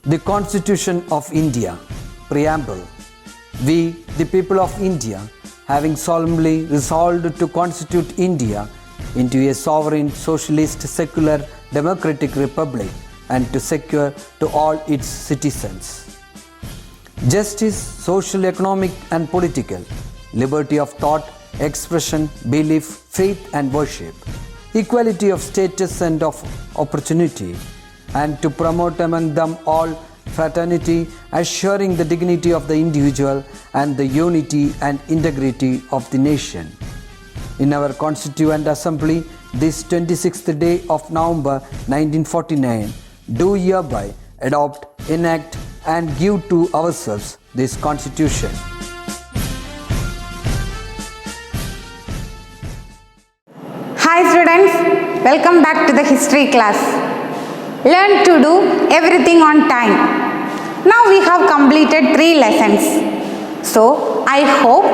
The Constitution of India, Preamble. We, the people of India, having solemnly resolved to constitute India into a sovereign, socialist, secular, democratic republic and to secure to all its citizens justice, social, economic and political, liberty of thought, expression, belief, faith and worship, equality of status and of opportunity, and to promote among them all fraternity, assuring the dignity of the individual and the unity and integrity of the nation. In our Constituent Assembly, this 26th day of November 1949, do hereby adopt, enact and give to ourselves this Constitution. Hi students, welcome back to the history class. Learn to do everything on time. Now we have completed 3 lessons. So I hope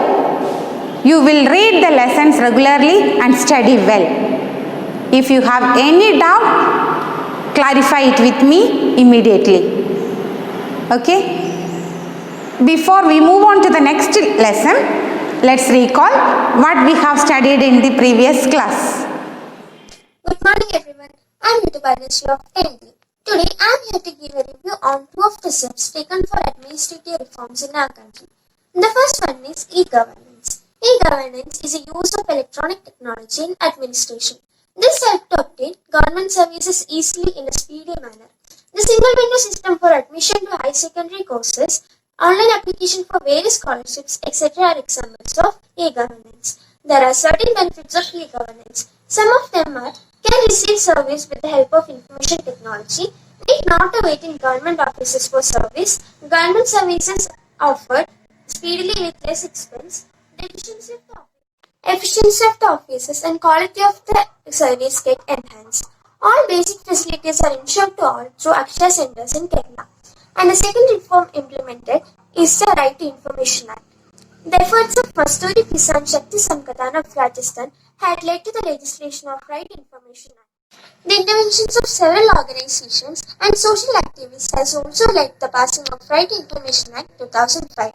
you will read the lessons regularly and study well. If you have any doubt, clarify it with me immediately. Okay? Before we move on to the next lesson, let's recall what we have studied in the previous class. Good morning everyone. I am Ritu Bhadrashri of 10th. Today I am here to give a review on 2 of the steps taken for administrative reforms in our country. The first one is e-governance. E-governance is a use of electronic technology in administration. This helps to obtain government services easily in a speedy manner. The single window system for admission to high secondary courses, online application for various scholarships, etc. are examples of e-governance. There are certain benefits of e-governance. Some of them are: can receive service with the help of information technology, need not to wait in government offices for service, government services offered speedily with less expense, the efficiency of the offices and quality of the service get enhanced. All basic facilities are ensured to all through Akshaya centers in Kerala. And the second reform implemented is the Right to Information Act. The efforts of Masturi Kisan Shakti Sankatan of Rajasthan had led to the legislation of Right to Information Act. The interventions of several organizations and social activists has also led to the passing of Right to Information Act 2005.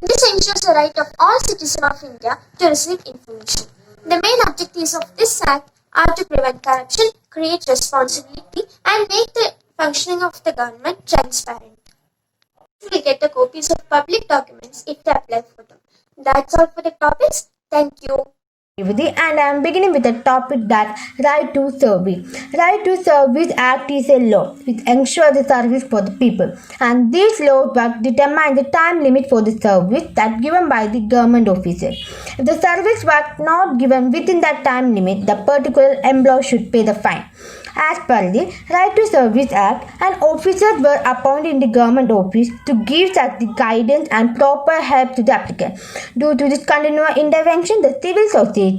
This ensures the right of all citizens of India to receive information. The main objectives of this act are to prevent corruption, create responsibility and make the functioning of the government transparent. You will get the copies of public documents if they apply for them. That's all for the topics. Thank you. And I am beginning with a topic that Right to Service. Right to Service Act is a law which ensures the service for the people, and this law determines the time limit for the service that given by the government officer. If the service was not given within that time limit, the particular employee should pay the fine. As per the Right to Service Act, an officers were appointed in the government office to give such the guidance and proper help to the applicant. Due to this continuous intervention, the civil society,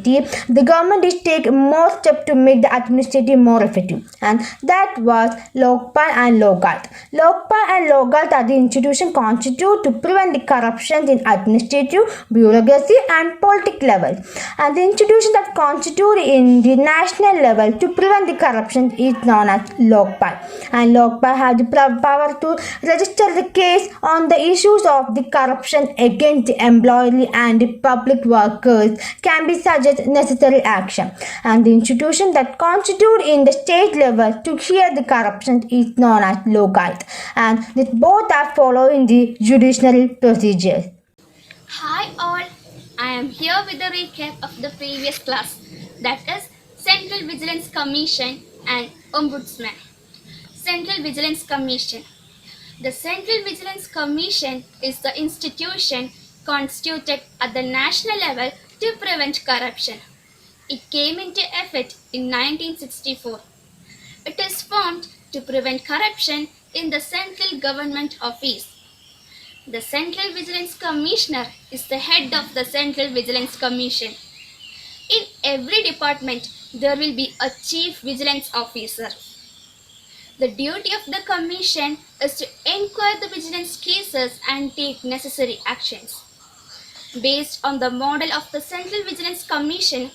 the government is taking more steps to make the administrative more effective, and that was Lokpal and Logat. Lokpal and Logat are the institutions constituted to prevent the corruption in administrative, bureaucracy and political levels, and the institution that constitute in the national level to prevent the corruption is known as Lokpal, and Lokpal has the power to register the case on the issues of the corruption against the employee and the public workers can be suggest necessary action, and the institution that constitute in the state level to hear the corruption is known as Logat, and both are following the judicial procedures. Hi all, I am here with a recap of the previous class, that is Central Vigilance Commission and Ombudsman. Central Vigilance Commission. The Central Vigilance Commission is the institution constituted at the national level to prevent corruption. It came into effect in 1964. It is formed to prevent corruption in the central government office. The Central Vigilance Commissioner is the head of the Central Vigilance Commission. In every department, there will be a chief vigilance officer. The duty of the commission is to inquire the vigilance cases and take necessary actions. Based on the model of the Central Vigilance Commission,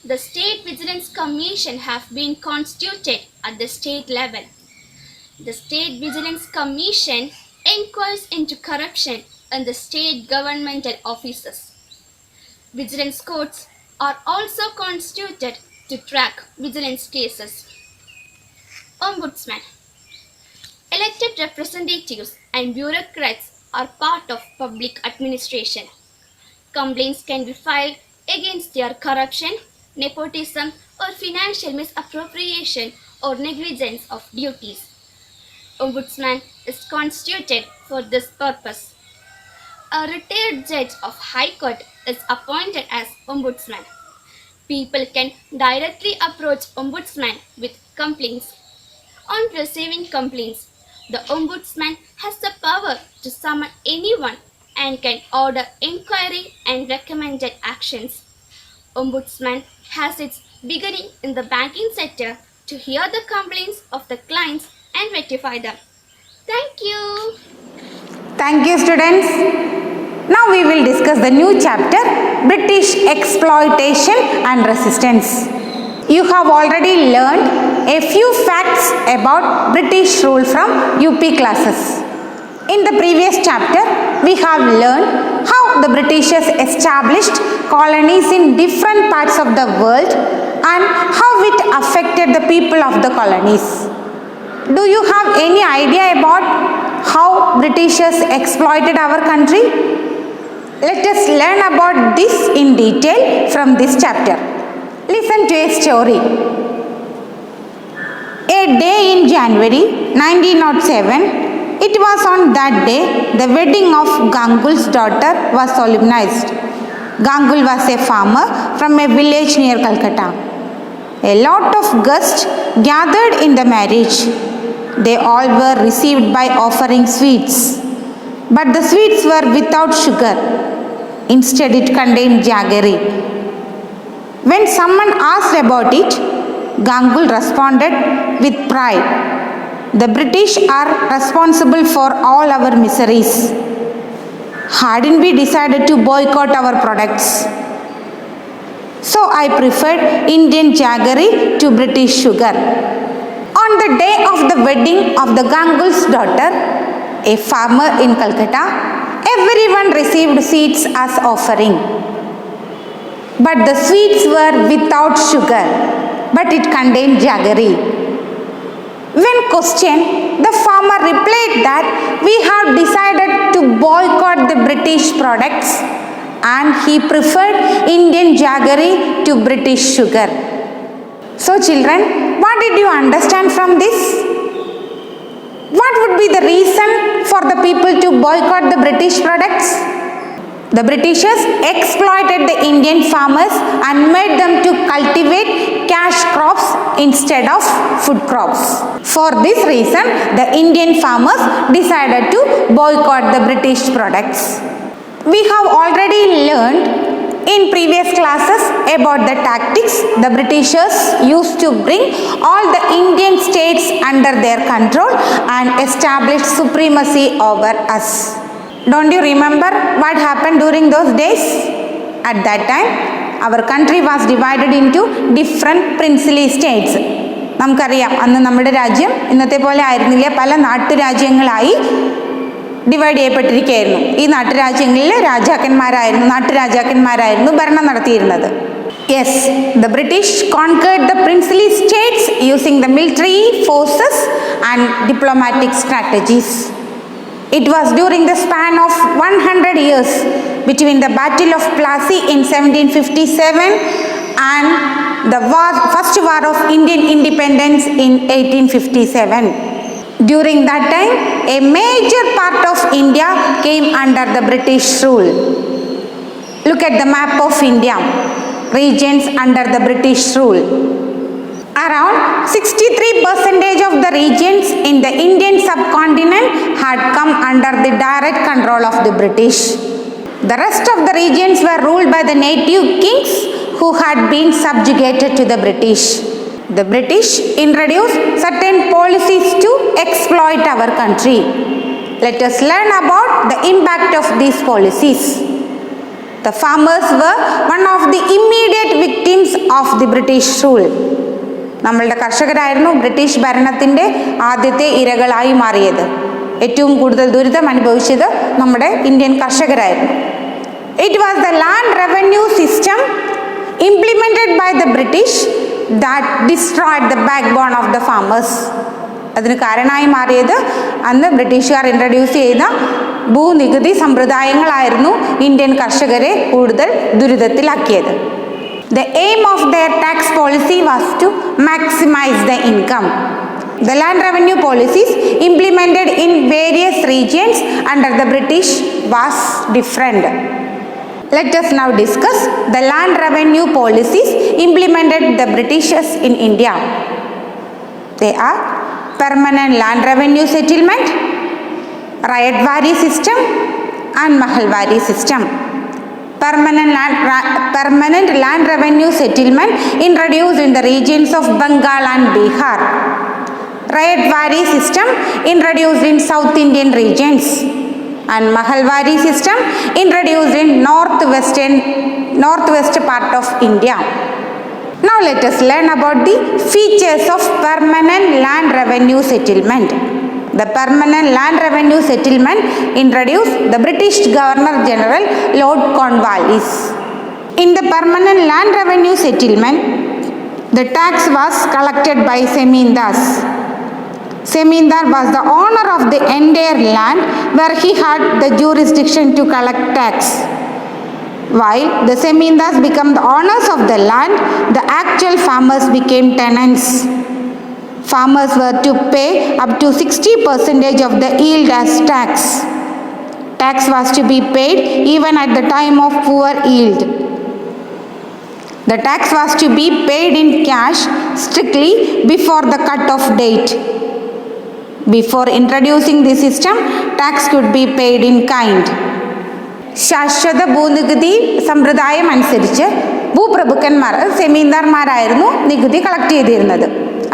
the State Vigilance Commission have been constituted at the state level. The State Vigilance Commission inquires into corruption in the state governmental offices. Vigilance courts are also constituted to track vigilance cases. Ombudsman. Elected representatives and bureaucrats are part of public administration. Complaints can be filed against their corruption, nepotism, or financial misappropriation or negligence of duties. Ombudsman is constituted for this purpose. A retired judge of High Court is appointed as Ombudsman. People can directly approach Ombudsman with complaints. On receiving complaints, the Ombudsman has the power to summon anyone and can order inquiry and recommended actions. Ombudsman has its beginning in the banking sector to hear the complaints of the clients and rectify them. Thank you. Thank you, students. Now we will discuss the new chapter, British Exploitation and Resistance. You have already learned a few facts about British rule from UP classes. In the previous chapter, we have learned how the Britishers established colonies in different parts of the world and how it affected the people of the colonies. Do you have any idea about how Britishers exploited our country? Let us learn about this in detail from this chapter. Listen to a story. A day in January 1907, it was on that day the wedding of Gangul's daughter was solemnized. Gangul was a farmer from a village near Calcutta. A lot of guests gathered in the marriage. They all were received by offering sweets. But the sweets were without sugar. Instead, it contained jaggery. When someone asked about it, Gangul responded with pride, "The British are responsible for all our miseries. Hadn't we decided to boycott our products? So I preferred Indian jaggery to British sugar." On the day of the wedding of the Gangul's daughter, a farmer in Calcutta, everyone received sweets as offering. But the sweets were without sugar, but it contained jaggery. When questioned, the farmer replied that we have decided to boycott the British products and he preferred Indian jaggery to British sugar. So children, what did you understand from this? What would be the reason for the people to boycott the British products? The Britishers exploited the Indian farmers and made them to cultivate cash crops instead of food crops. For this reason, the Indian farmers decided to boycott the British products. We have already learned in previous classes about the tactics the Britishers used to bring all the Indian states under their control and establish supremacy over us. Don't you remember what happened during those days? At that time, our country was divided into different princely states. നമുക്കറിയാം, അന്ന് നമ്മുടെ രാജ്യം ഇന്നത്തെ പോലെ ആയിരുന്നില്ല, പല നാട്ടുരാജ്യങ്ങളായി divide ചെയ്യപ്പെട്ടിരിക്കുകയായിരുന്നു. ഈ നാട്ടുരാജ്യങ്ങളിൽ നാട്ടുരാജാക്കന്മാരായിരുന്നു ഭരണം നടത്തിയിരുന്നത്. Yes, the British conquered the princely states using the military forces and diplomatic strategies. It was during the span of 100 years between the Battle of Plassey in 1757 and the First War of Indian Independence in 1857. During that time, a major part of India came under the British rule. Look at the map of India. Regions under the British rule. Around 63% of the regions in the Indian subcontinent had come under the direct control of the British. The rest of the regions were ruled by the native kings who had been subjugated to the British. The British introduced certain policies to exploit our country. Let us learn about the impact of these policies. The farmers were one of the immediate victims of the British rule. നമ്മളുടെ കർഷകരായിരുന്നു British ഭരണത്തിൻ്റെ ആദ്യത്തെ ഇരകളായി മാറിയത്. ഏറ്റവും കൂടുതൽ ദുരിതം അനുഭവിച്ചത് നമ്മുടെ Indian കർഷകരായിരുന്നു. It was the land revenue system implemented by the British that destroyed the backbone of the farmers. അതിന് കാരണമായി മാറിയത് അന്ന് ബ്രിട്ടീഷുകാർ ഇൻട്രൊഡ്യൂസ് ചെയ്ത ഭൂനികുതി സമ്പ്രദായങ്ങളായിരുന്നു ഇന്ത്യൻ കർഷകരെ കൂടുതൽ ദുരിതത്തിലാക്കിയത്. The aim of their tax policy was to maximize the income. The land revenue policies implemented in various regions under the British was different. Let us now discuss the land revenue policies implemented the Britishers in India. They are permanent land revenue settlement, Rayatwari system and Mahalwari system. Permanent land revenue settlement introduced in the regions of Bengal and Bihar. Rayatwari system introduced in South Indian regions, and Mahalwari system introduced in northwest part of India. Now let us learn about the features of permanent land revenue settlement. The permanent land revenue settlement introduced the British Governor General Lord Cornwallis. In the permanent land revenue settlement, the tax was collected by Semindars. Semindar was the owner of the entire land where he had the jurisdiction to collect tax. While the Semindars became the owners of the land, the actual farmers became tenants. Farmers were to pay up to 60% of the yield as tax. Tax was to be paid even at the time of poor yield. The tax was to be paid in cash strictly before the cut-off date. Before introducing the system, tax could be paid in kind. ശാശ്വത ഭൂനികുതി സമ്പ്രദായം അനുസരിച്ച് ഭൂപ്രഭുക്കന്മാർ സെമീന്ദാർമാരായിരുന്നു നികുതി collect ചെയ്തിരുന്നത്.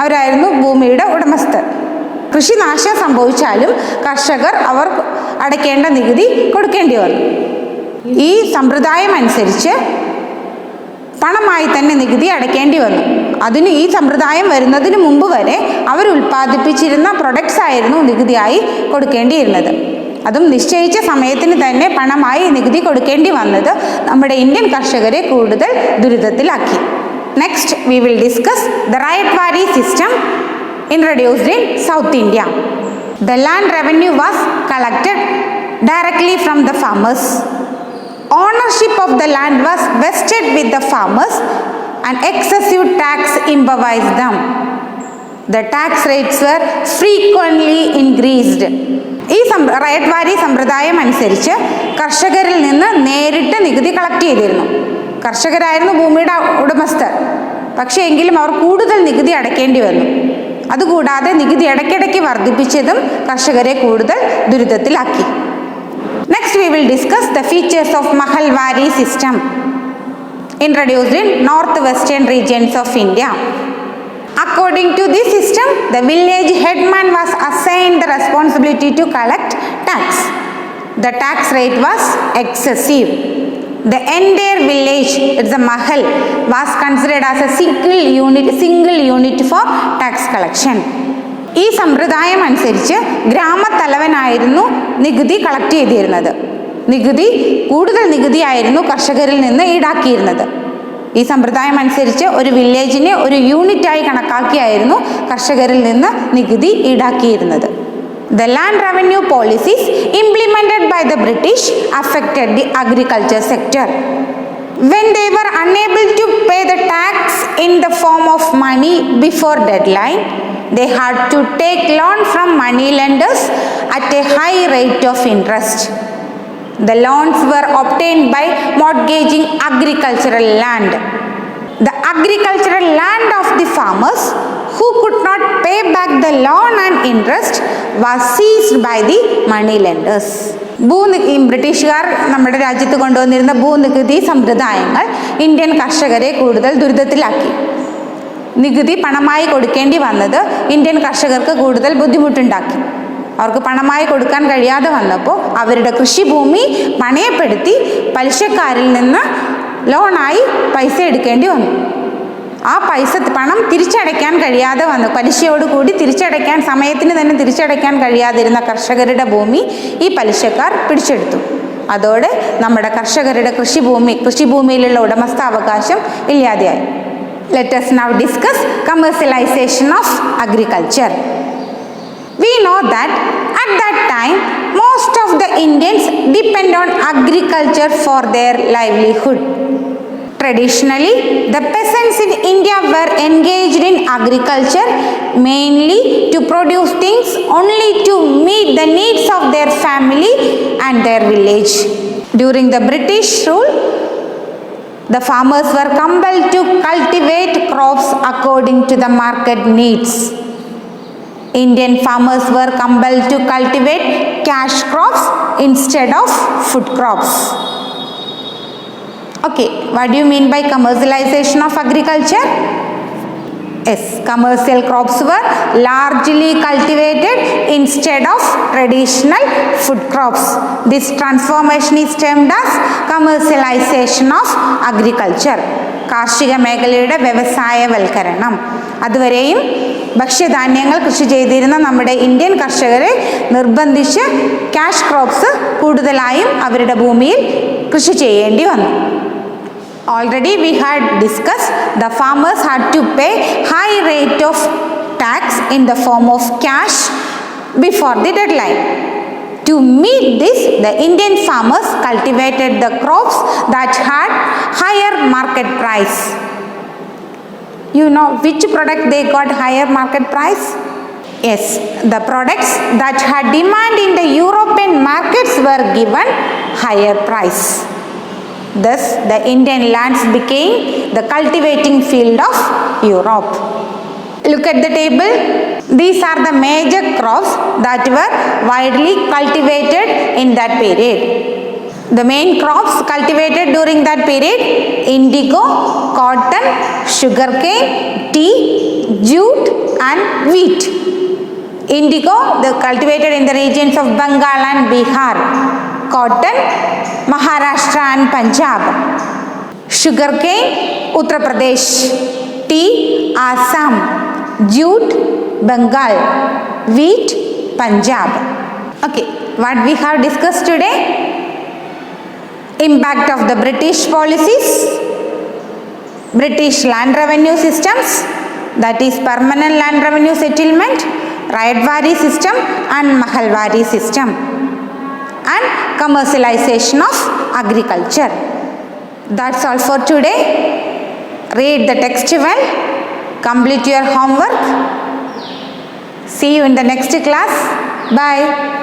അവരായിരുന്നു ഭൂമിയുടെ ഉടമസ്ഥർ. കൃഷിനാശം സംഭവിച്ചാലും കർഷകർ അവർ അടയ്ക്കേണ്ട നികുതി കൊടുക്കേണ്ടി വന്നു. ഈ സമ്പ്രദായം അനുസരിച്ച് പണമായി തന്നെ നികുതി അടയ്ക്കേണ്ടി വന്നു. അതിന് ഈ സമ്പ്രദായം വരുന്നതിന് മുമ്പ് വരെ അവർ ഉൽപ്പാദിപ്പിച്ചിരുന്ന പ്രൊഡക്ട്സ് ആയിരുന്നു നികുതിയായി കൊടുക്കേണ്ടിയിരുന്നത്. അതും നിശ്ചയിച്ച സമയത്തിന് തന്നെ പണമായി നികുതി കൊടുക്കേണ്ടി വന്നത് നമ്മുടെ ഇന്ത്യൻ കർഷകരെ കൂടുതൽ ദുരിതത്തിലാക്കി. Next, we will discuss the Rayatwari system introduced in South India. The land revenue was collected directly from the farmers. Ownership of the land was vested with the farmers and excessive tax imposed them. The tax rates were frequently increased. ഈ റയട്ട്വാരി സമ്പ്രദായം അനുസരിച്ച് കർഷകരിൽ നിന്ന് നേരിട്ട് നികുതി collect ചെയ്തിരുന്നു. കർഷകരായിരുന്നു ഭൂമിയുടെ ഉടമസ്ഥർ. പക്ഷേ എങ്കിലും അവർ കൂടുതൽ നികുതി അടയ്ക്കേണ്ടി വന്നു. അതുകൂടാതെ നികുതി ഇടയ്ക്കിടയ്ക്ക് വർദ്ധിപ്പിച്ചതും കർഷകരെ കൂടുതൽ ദുരിതത്തിലാക്കി. Next we will discuss the features of Mahalwari system introduced in northwestern regions of India. According to this system, the village headman was assigned the responsibility to collect tax. The tax rate was excessive. The entire village, it's a mahal, was considered as a single unit for tax collection. ഈ സമ്പ്രദായം അനുസരിച്ച് ഗ്രാമത്തലവനായിരുന്നു നികുതി collect ചെയ്തിരുന്നത്. കൂടുതൽ നികുതിയായിരുന്നു കർഷകരിൽ നിന്ന് ഈടാക്കിയിരുന്നത്. ഈ സമ്പ്രദായം അനുസരിച്ച് ഒരു വില്ലേജിനെ ഒരു യൂണിറ്റായി കണക്കാക്കിയായിരുന്നു കർഷകരിൽ നിന്ന് നികുതി ഈടാക്കിയിരുന്നത്. The land revenue policies implemented by the British affected the agriculture sector. When they were unable to pay the tax in the form of money before deadline, they had to take loan from money lenders at a high rate of interest. The loans were obtained by mortgaging agricultural land. The agricultural land of the farmers who could not pay back the loan and interest was seized by the money lenders. ബ്രിട്ടീഷുകാർ നമ്മുടെ രാജ്യത്ത് കൊണ്ടുവന്നിരുന്ന ഭൂനികുതി സമ്പ്രദായങ്ങൾ Indian കർഷകരെ കൂടുതൽ ദുരിതത്തിലാക്കി. നികുതി പണമായി കൊടുക്കേണ്ടി വന്നത് ഇന്ത്യൻ കർഷകർക്ക് കൂടുതൽ ബുദ്ധിമുട്ടുണ്ടാക്കി. അവർക്ക് പണമായി കൊടുക്കാൻ കഴിയാതെ വന്നപ്പോൾ അവരുടെ കൃഷിഭൂമി പണയപ്പെടുത്തി പലിശക്കാരിൽ നിന്ന് ലോണായി പൈസ എടുക്കേണ്ടി വന്നു. ആ പണം തിരിച്ചടയ്ക്കാൻ കഴിയാതെ വന്നു. പലിശയോടുകൂടി തിരിച്ചടയ്ക്കാൻ, സമയത്തിന് തന്നെ തിരിച്ചടയ്ക്കാൻ കഴിയാതിരുന്ന കർഷകരുടെ ഭൂമി ഈ പലിശക്കാർ പിടിച്ചെടുത്തു. അതോടെ നമ്മുടെ കർഷകരുടെ കൃഷിഭൂമിയിലുള്ള ഉടമസ്ഥാവകാശം ഇല്ലാതെയായി. Let us now discuss commercialization of agriculture. We know that at that time most of the Indians depend on agriculture for their livelihood. Traditionally, the peasants in India were engaged in agriculture mainly to produce things only to meet the needs of their family and their village. During the British rule, the farmers were compelled to cultivate crops according to the market needs. Indian farmers were compelled to cultivate cash crops instead of food crops. Okay, what do you mean by commercialization of agriculture? Yes, commercial crops were largely cultivated instead of traditional food crops. This transformation is termed as commercialization of agriculture. കാർഷിക മേഖലയുടെ വ്യവസായവൽക്കരണം. അതുവരെയും ഭക്ഷ്യധാന്യങ്ങൾ കൃഷി ചെയ്തിരുന്ന നമ്മുടെ Indian കർഷകരെ നിർബന്ധിച്ച് cash crops കൂടുതലായും അവരുടെ ഭൂമിയിൽ കൃഷി ചെയ്യേണ്ടി വന്നു. Already we had discussed the farmers had to pay high rate of tax in the form of cash before the deadline. To meet this, the Indian farmers cultivated the crops that had higher market price. You know which product they got higher market price? Yes, the products that had demand in the European markets were given higher price. Thus, the Indian lands became the cultivating field of Europe. Look at the table. These are the major crops that were widely cultivated in that period. The main crops cultivated during that period: indigo, cotton, sugarcane, tea, jute and wheat. Indigo, they cultivated in the regions of Bengal and Bihar. Cotton, Maharashtra and Punjab. Sugarcane, Uttar Pradesh. Tea, Assam. Jute, Bengal. Wheat, Punjab. Okay, what we have discussed today? Impact of the British policies, British land revenue systems, that is permanent land revenue settlement, Rayatwari system and Mahalwari system, and commercialization of agriculture. That's all for today. Read the text well, complete your homework. See you in the next class. Bye.